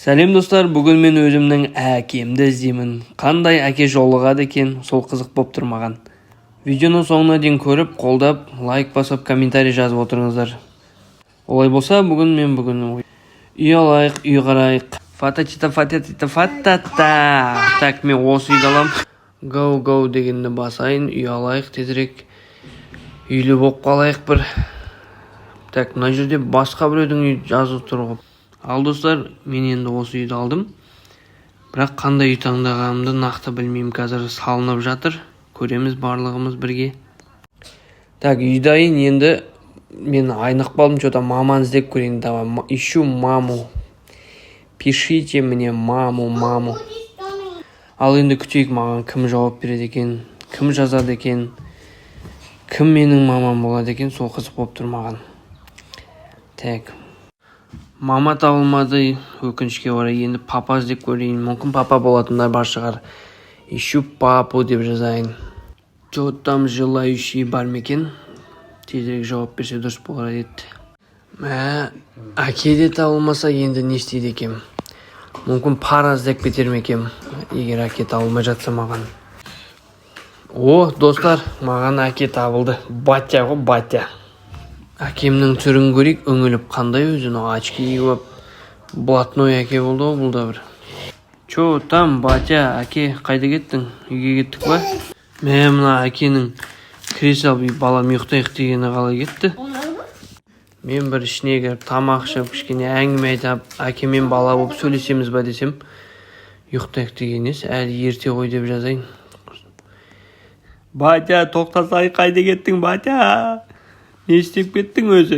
Сәлем достар, бүгін мен өзімнің әкемді іздеймін. Қандай әке жолығады екен, сол қызық боп тұрмаған. Видеоны соңына дейін көріп, қолдап, лайк басып, комментарий жазып отырыңыздар. Олай болса, бүгін үй алайық, үй қарайық. Фататита. Так, мен осы үйді алам. Go дегенді басайын, үй алайық тезірек. Үйлі боп қалайық бір. Так, мына жерде басқа біреудің үй жазып тұр. Ал достар, мен енді осы үйді алдым. Бірақ қандай үй таңдағанымды нақты білмеймін, қазір салынып жатыр. Көреміз барлығымыз бірге. Так, үйді айын енді мен айнық балым, что-то маманы іздеп көрейін. Давай, ищу маму. Пишите мне маму. Ал енді күтейік, маған кім жауап береді екен, кім жазады екен, кім менің мамам болады екен, сол қызық болып тұр маған. Так. Мама табылмады, өкінішке орай. Енді папа іздеп көрейін. Мүмкін папа болатындар бар шығар. Ищу папу деп жазайын. Что там желающий бар ма екен? Тезірек жауап берсе дұрыс болар еді. Әке де табылмаса енді не істейді екем? Мүмкін пара іздеп кетер ме екем, егер әке табылмай жатса маған. О, достар, маған әке табылды. Батя ғой, батя. Әкемнің түрін көрейік, өңіліп қандай өзін, очки киіп, блатной әке болды ғой, бұл да бір. Чо, там, батя, әке, қайда кеттің? Үйге кеттік па? Мына әкенің кіре салып, балам ұйықтайық дегені қалай кетті? Мен бір ішіне кіріп, тамақ ішіп, кішкене әңгіме айтып, әкемен бала болып сөйлесеміз ба десем, ұйықтайық дегенес, әлі ерте ғой деп жазайын. Батя, тоқтасай, қайда кеттің, батя? Не істеп кеттің өзі?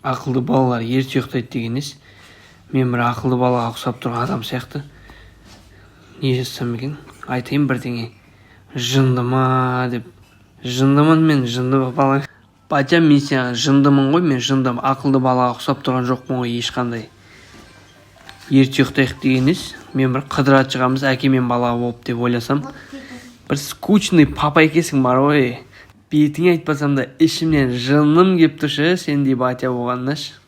Ақылды балалар ерте ұйықтайды дегенес. Мен бір ақылды балаға ұқсап тұрған адам сияқты. Не жасасам екен? Айтайын бірдеңе. Жындыма деп. Жындымын мен, жынды бала. Батя, мен сен жындымын ғой, мен жындым. Ақылды балаға ұқсап тұрған жоқпын ғой ешқандай. Ерте ұйықтайық дегенес. Мен бір қыдыра шығамыз, әке мен бала болып деп ойласам. Бір скучный папа екесің бар ғой. Бетіңе айтпасам да ішімнен жыным кеп тұршы, сендей батя болғаннаш.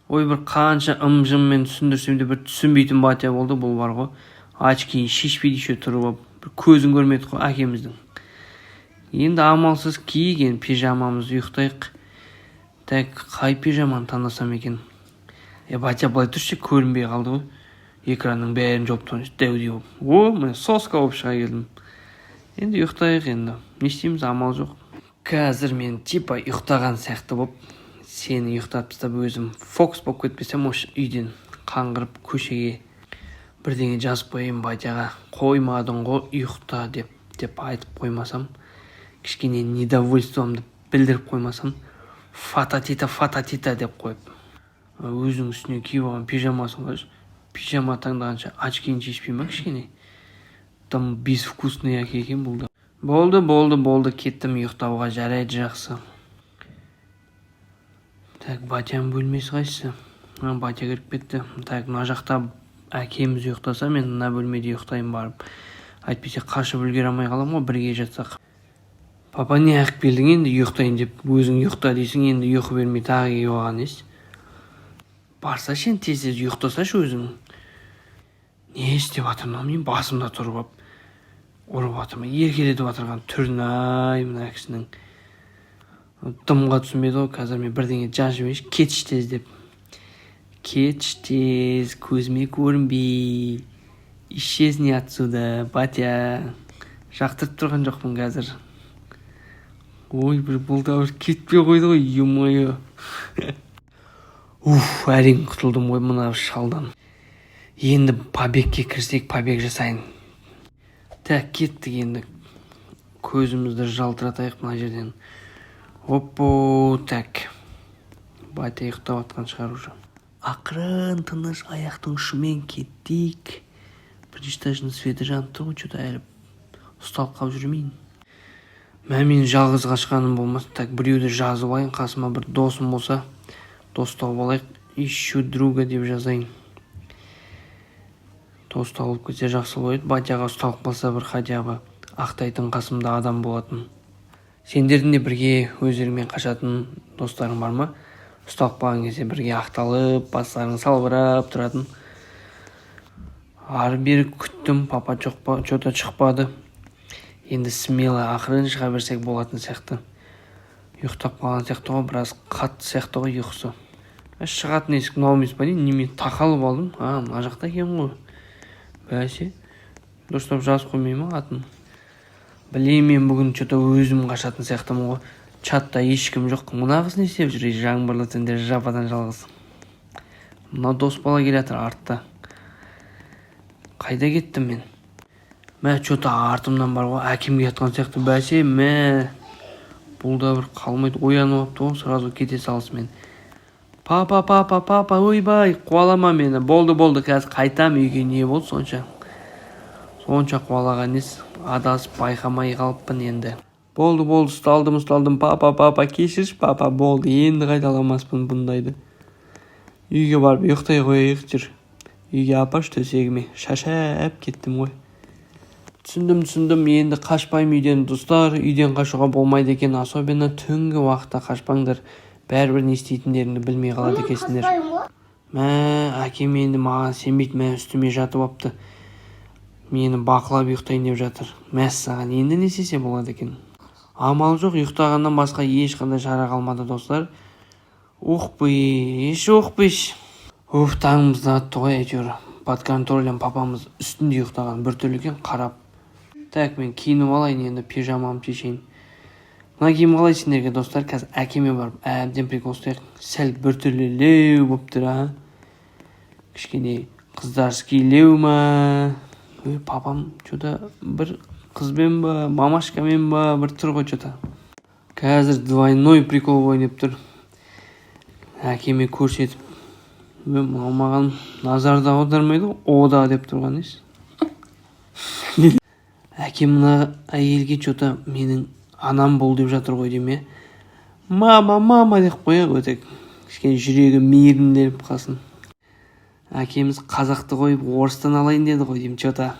Ой, бір қанша жыммен түсіндірсем де бір түсінбейтін батя болды, бұл бар ғой. Очкиін шешпейді еще тұрып, бір көзін көрмедік қой әкеміздің. Енді амалсыз киген пижамамызды ұйықтайық. Так, қай пижаманы таңдасам екен? Батя былай тұршы, көрінбей қалды ғой. Экранның бәрін жауып тұршы, дәудей болып. О, міне соска болып шыға келдім. Енді ұйықтайық енді. Не істейміз, амал жоқ. Қазір мен типа ұйықтаған сияқты болып, сені ұйықтап тастап өзім фокус болып кетпесем, осы үйден қаңғырып көшеге бірдеңе жазып қойайын батяға. Қоймадың ғой ұйықта деп айтып қоймасам, кішкене недовольствомды білдіріп қоймасам, фататита деп қойып. Өзің үстіне киіп алған пижамасын қойшы. Пижама таңдағанша очкиін шешпей ма кішкене? Там безвкусный әке екен бұл да. Болды, кеттім ұйықтауға, жарайды жақсы. Так, батяның бөлмесі қайсысы? Батя кіріп кетті. Так, мына жақта әкеміз ұйықтаса, мен мына бөлмеде ұйықтайын барып. Айтпесе қашып үлгере алмай қалам ғой, бірге жатсақ. Папа, не ақ келдің енді ұйықтайын деп, өзің ұйықта дейсің, енді ұйқы бермей тағы келіп алған ес. Барса сен тез ұйықтасашы өзің. Не істеп жатырмын, мен басымда тұрып ұрып жатырмын, еркелетіп жатырған түрін ай мына кісінің. Дымға түсінбеді ғой, қазір мен бірдеңе жазып жіберейінші, кетші тез деп. Кетші тез, көзіме көрінбей, исчезни отсюда, батя. Жақтырып тұрған жоқпын қазір. Ой, бір бұл да бір кетпей қойды ғой, ё-моё. Әрең құтылдым ғой мына шалдан. Енді побегке кірсек, побег жасайын. Так, кеттік енді. Көзімізді жалтыратайық мына жерден. Оппо, так. Батя ұйықтап атқан шығар уже. Ақырын тыныш аяқтың ұшымен кеттік. Біріншітажының светі жанып тұр ғой, что-то әлі ұсталып қалып жүрмейін. Мен жалғыз қашқаным болмас. Так, біреуді жазып алайын, қасыма бір досым болса, дос тауып алайық. Ищу друга деп жазайын. Дос тауып кетсе жақсы болады. Батяға ұсталып қалса бір хотя бы ақтайтын қасымда адам болатын. Сендердің де бірге өздеріңмен қашатын достарың бар ма? Ұсталып қалған кезде бірге ақталып, бастарың салбырап тұратын. Ары бері күттім, папа что-то шықпады. Енді смело ақырын шыға берсек болатын сияқты. Ұйықтап қалған сияқты ғой, біраз қатты сияқты ғой ұйқысы. Шығатын есік мынау емес па деймін, немен тақалып алдым. Мына жақта екен ғой. Бәсе, дұрыстап жазып қоймай ма атын? Білейін, мен бүгін что-то өзім қашатын сияқтымын ғой. Чатта ешкім жоқ. Мына қыз не істеп жүр? Жаңбырлы түнде жападан жалғыз. Мына дос бала келатыр артта. Қайда кеттім мен? Мә, что-то артымнан бар ғой, әкем келатқан сияқты. Бәсе, мә. Бұл да бір қалмайды, оянып апты ғой, сразу кете салысымен. Папа, ойбай, қуалама мені. Болды, қазір қайтам үйге. Не болды сонша? Сонша қуалаған нес, адасып байқамай қалыппын енді. Болды, ұсталдым. Папа, кешірші, папа, болды. Енді қайталамаспын бұндайды. Үйге барып ұйықтай қояйық жүр. Үйге апаш төсегіме шашап кеттім ғой. Түсіндім, енді қашпаймын үйден, достар. Үйден қашуға болмайды екен, особенно түнгі уақытта қашпаңдар. Бәрібір не істейтіндеріңді білмей қалады екенсіңдер. Мә, әкем енді маған сенбейді, мә, үстіме жатып апты. Мені бақылап ұйықтайын деп жатыр. Мәссаған, енді не істесе болады екен? Амал жоқ, ұйықтағаннан басқа ешқандай шара қалмады, достар. Оқпыш. Таңымызды атты ғой, әйтеуір. Под контролем папамыз үстінде ұйықтаған, біртүрлі екен, қарап. Так, мен киініп алайын, енді пижамамды шешейін. Мына киім қалай сендерге, достар? Қазір әкеме барып әбден прикол ұстайық. Сәл біртүрлілеу болып тұр, кішкене қыздарскилеу ма? Папам что-то бір қызбен ба, мамашкамен ба, бір тұр ғой что-то. Қазір двойной прикол ойнап тұр. Әкеме көрсетіп. Маған назарда аудармайды, ода деп тұрған еш. Әкем мына әйелге что-то менің анам бол деп жатыр ғой деме. Мама деп қояқ өтек. Кішкене жүрегі мейірімделіп қалсын. Әкеміз қазақты қойып орыстан алайын деді ғой деймін что-то.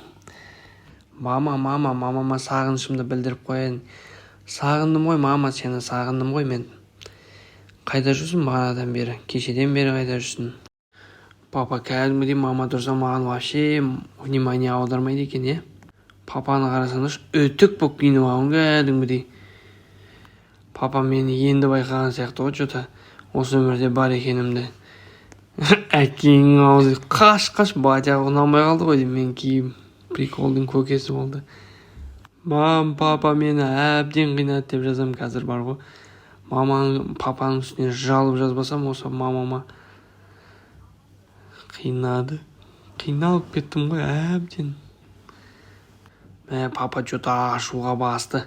Мамама сағынышымды білдіріп қояйын. Сағындым ғой, мама, сені сағындым ғой мен. Қайда жүрсің бағанадан бері? Кешеден бері қайда жүрсің? Папа кәдімгідей мама тұрса маған вообще внимание аудармайды екен, Папаны қарасаңдаршы, өтік болып киініп алған кәдімгідей. Папа мені енді байқаған сияқты ғой, что-то осы өмірде бар екенімді. Әкең аузы қаш батя ұнамай қалды ғой деймін, мен киім. Приколдың көкесі болды. Папа мені әбден қинады деп жазам қазір бар ғой. Папаның үстіне жалып жазбасам, осы мамама қинады. Қиналып кеттім ғой әбден. Папа что-то ашуға басты.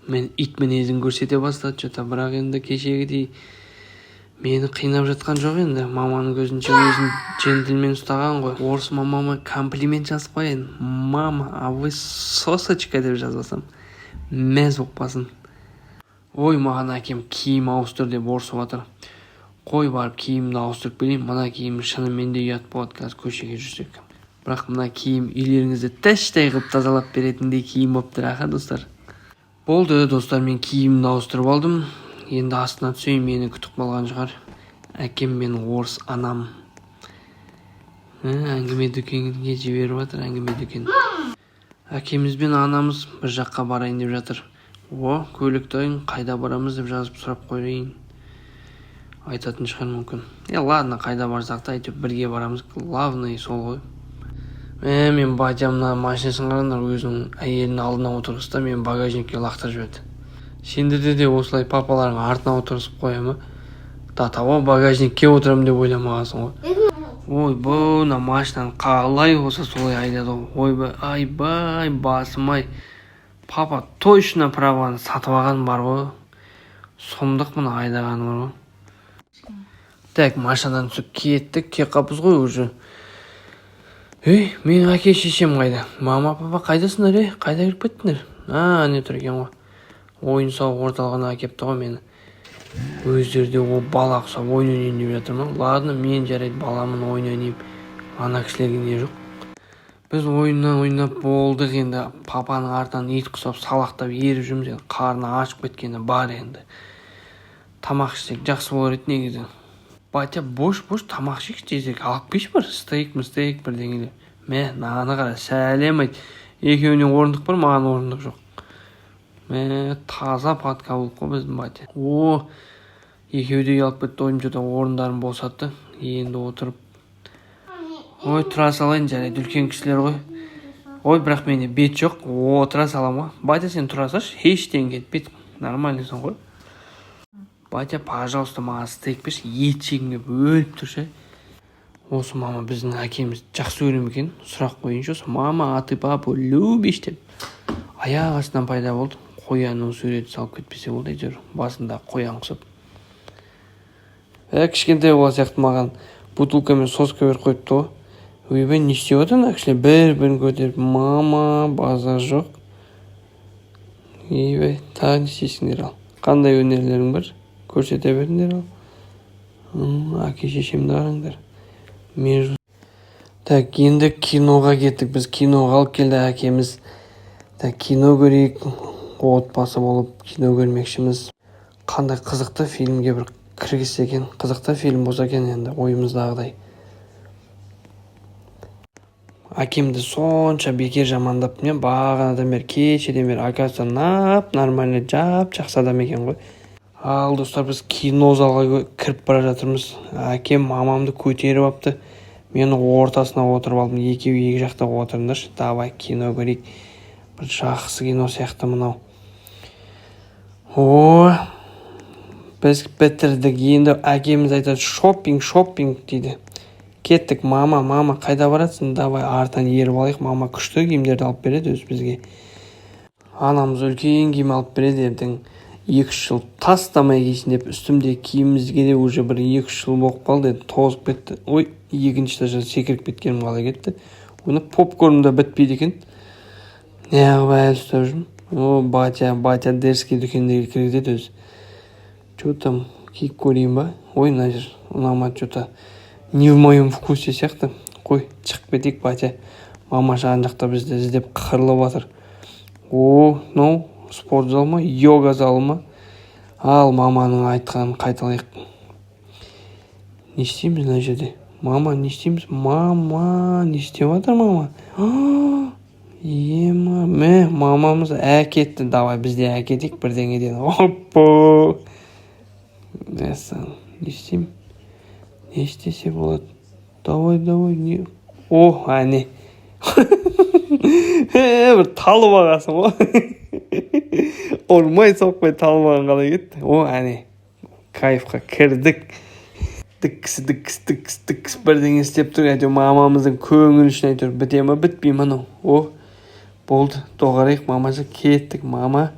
Мен ит мінезін көрсете бастады что-то, бірақ енді кешегідей мені қинап жатқан жоқ енді. Маманың көзінше өзін джентльмен ұстаған ғой. Орыс мамама комплимент жазып қояйын. Мама, а вы сосочка деп жазбасам, мәз оқпасын. Ой, маған әкем киім ауыстыр деп орысып жатыр. Қой барып киімді ауыстырып келейін. Мына киім шынымен де ұят болады қазір көшеге жүрсек. Бірақ мына киім үйлеріңізді тәштай қылып тазалап беретіндей киім болып тұр, достар. Болды, достар, мен киімді ауыстырып алдым. Енді астына түсейін, мені күтіп қалған шығар. Әкем мен орыс анам. Әңгіме дүкенге жіберіп жатыр, әңгіме дүкен. Әкеміз бен анамыз бір жаққа барайын деп жатыр. Көліктайын, қайда барамыз деп жазып сұрап қойайын. Айтатын шығар мүмкін. Ладно, қайда барсақ та айтып бірге барамыз. Главный сол ғой. Мен батямна машинасын қараңдар, өзінің әйелінің алдына отырғызды, мен багажникке лақтырып жіберді. Сендерде де осылай папаларың артына отырғызып қоя ма? Того багажникке отырамын деп ойламағансың ғой. Ойбай, мына машинаны қалай болса солай айдады ғой. Ойбай, басым-ай. Папа точно праваны сатып алған бар ғой. Сұмдық мына айдағаны бар ғой. Так, машинадан түсіп кеттік, қапыз ғой уже. Мен әке шешем қайда? Мама, папа қайдасыңдар, қайда кіріп кеттіңдер? Не тұр екен ғой. Ойын сауық орталығына әкепті ғой мені. Өздері де ол бала құсап ойын ойнайын деп жатыр ма? Ладно, мен жарайды баламын, ойын ойнайын. Ана кісілерге не жоқ? Біз ойыннан ойнап болдық, енді папаның артынан ит құсап салақтап еріп жүрміз. Қарны ашып кеткені бар енді. Тамақ ішсек жақсы болар еді негізі. Батя бош тамақ ішейік десек, алып келші бір стейк бірдеңелер. Нағаны қара, сәлем айт. Екеуінен орындық бар, маған орындық жоқ. Таза патка болып қой біздің батя. Екеуі де ұялып кетті, ойымшыда орындарын босатты. Енді отырып. Тұра салайын, жарайды, үлкен кісілер ғой. Бірақ менде бет жоқ. Тұра салам ғой. Батя, сен тұра салшы, ештен кетпейді. Нормальныйсың ғой. Батя, пожалуйста, маған стейк берші, ет жегім келіп өліп тұршы. Осы мама біздің әкеміз жақсы көрем екен, сұрақ қойыншы. Осы мама, а ты папу любишь деп. Аяқ астынан пайда болды. Қоянның суреті салып кетпесе болды әйтеуір. Басында қоян құсап. Кішкентай бола сияқты маған бутылкамен соска беріп қойыпты ғой. Ойбай, не істеп отыр ана кісілер бір-бірін көтеріп, мама, базар жоқ. Ойбай, тағы не істейсіңдер ал? Қандай өнерлерің бар? Көрсете беріңдер ал. Әке шешемді қараңдар. Енді киноға кеттік. Біз киноға алып келді әкеміз. Кино көрейік. Отбасы болып кино көрмекшіміз. Қандай қызықты фильмге бір кіргізсе екен. Қызықты фильм болса екен енді ойымыздағыдай. Әкемді сонша бекер жамандап, мен бағанадан бері кешеден бері оказывается нормально жақсы адам екен ғой. Ал достар, біз кино залға кіріп бара жатырмыз. Әкем мамамды көтеріп апты. Мен ортасына отырып алдым. Екеуі екі жақта отырыңдаршы. Давай кино көрейік. Бір жақсы кино сияқты мынау. Біз бітірдік. Енді әкеміз айтады, шоппинг дейді. Кеттік, мама, қайда баратсың? Давай артынан еріп алайық. Мама күшті киімдерді алып береді өз бізге. Анамыз үлкен киім алып береді. Ертең 2 жыл тастамай кисін деп, үстімде киімімізге де уже бір 2 жыл болып қалды, тозып кетті. Екінші этаждан секіріп кеткенім қалай кетті. Оны попкорн да бітпейді екен. Неғып әлі ұстап жүрмін. Батя дерзкий дүкендегі кіргізеді өзі. Что-то киіп көрейін ба? Мына жер ұнамады, что-то не в моем вкусе сияқты. Қой, шығып кетейік, батя. Мама жан жақта бізді іздеп қырылып жатыр. Спорт зал ма, йога залы ма? Ал маманың айтқанын қайталайық. Не істейміз мына жерде? Мама, не істейміз? Мама, не істеп жатыр мама? Мамамыз әкетті. Давай бізде әкетейік бірдеңеден. Оппо! Не істеймін? Не істесе болады? Давай, не? Әне. Бір талып ағасың ғой. Ұрмай соқпай талмаған қалай кетті. Әне, кайфқа кірдік. Діккіс бірдеңе істеп тұр. Әйтеуір мамамыздың көңіл үшін әйтеуір біте ма, бітпей ма? Болды, доғарайық, мамашы. Кеттік, мама.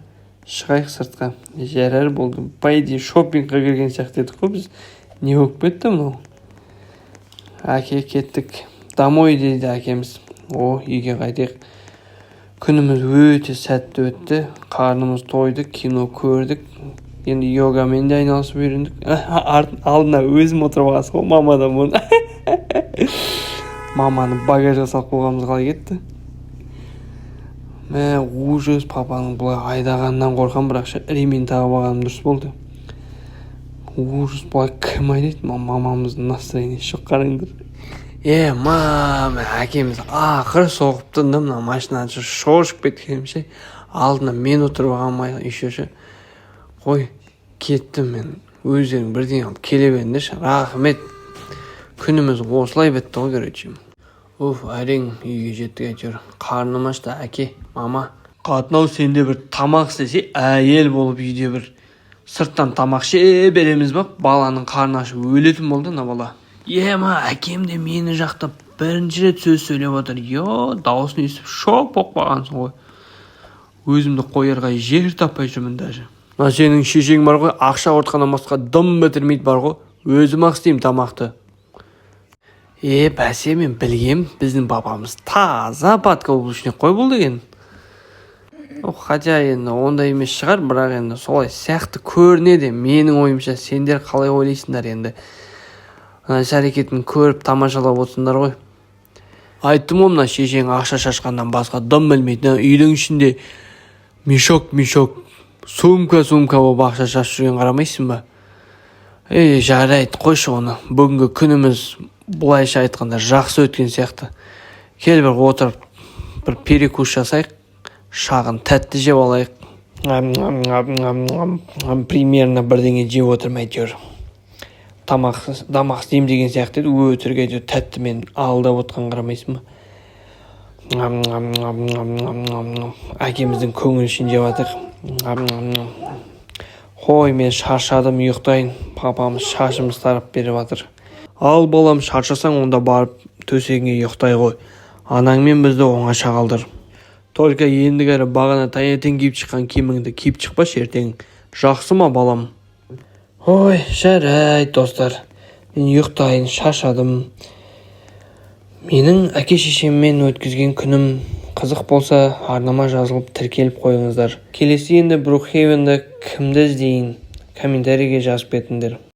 Шығайық сыртқа. Жарар болды. Байди шоппингқа кірген сияқты едік қой біз. Не болып кетті мынау? Әке, кеттік. Домой дейді әкеміз. Үйге қайтайық. Күніміз өте сәтті өтті. Қарнымыз тойды, кино көрдік. Енді йогамен де айналысып үйрендік. Алдына өзім отырып алғансың ғой, мамадан бұрын. Маманы багажға салып қойғанымыз қалай кетті? Ужас, папаның бұлай айдағаннан қорқам, бірақ ремень тағып алғаным дұрыс болды. Ужас, бұлай кім айдайды? Мамамыздың настроениесі жоқ, қараңдар. Мама, әкеміз ақыры соғыпты. Мына машинадан шошып кеткенімше, алдына мен отырып алғанмай үшеші. Қой, кеттім мен. Өздерің бірден алып келе беріңдерші. Рахмет. Күніміз осылай бітті ғой, көрейшім. Әрең үйге жеттік әйтеуір. Қарным ашты, әке, мама. Қатынау, сенде бір тамақ істесе, әйел болып үйде бір сырттан тамақ ше береміз бақ. Баланың қарны ашып өлетін болды на бала. Әкем де мені жақтап бірінші рет сөз сөйлеп отыр. Дауысын естіп шок болып қалғансың ғой. Өзімді қоярға жер таппай жүрмін даже. Сенің шешең бар ғой, ақша ортқаннан басқа дым бітірмейді бар ғой. Өзім ақ істеймін тамақты. Бәсе, мен білгем, біздің папамыз таза подковушник қой бұл деген. Хотя енді ондай емес шығар, бірақ енді солай сияқты көрінеді. Менің ойымша, сендер қалай ойлайсыңдар енді? Іс әрекетін көріп тамашалап отырсыңдар ғой. Айттым ғой, мына шешең ақша шашқаннан басқа дым білмейді. Үйдің ішінде мешок, сумка болып ақша шашып жүрген қарамайсың ба? Жарайды, қойшы оны. Бүгінгі күніміз бұлайша айтқанда жақсы өткен сияқты. Кел бір отырып бір перекус жасайық, шағын тәтті жеп алайық. Примерно бірдеңе жеп отырмын әйтеуір. Тамақ істеймін деген сияқты еді, өтірік әйтеуір тәтті мен алдап отқан қарамайсың ба? Әкеміздің көңілшін жеп жатыр. Қой, мен шаршадым, ұйықтайын. Папамыз шашымыз тарап беріп жатыр. Ал балам, шаршасаң онда барып төсегіңе ұйықтай ғой. Анаңмен бізді оңаша қалдыр. Только ендігәрі бағана таңертең киіп шыққан киіміңді киіп шықпашы ертең. Жақсы ма балам? Ой, жарайды достар. Мен ұйықтайын, шаршадым. Менің әке-шешеммен өткізген күнім қызық болса, арнама жазылып тіркеліп қойыңыздар. Келесі енді Брукхейвенде кімді іздейін? Комментарийге жазып кетіңдер.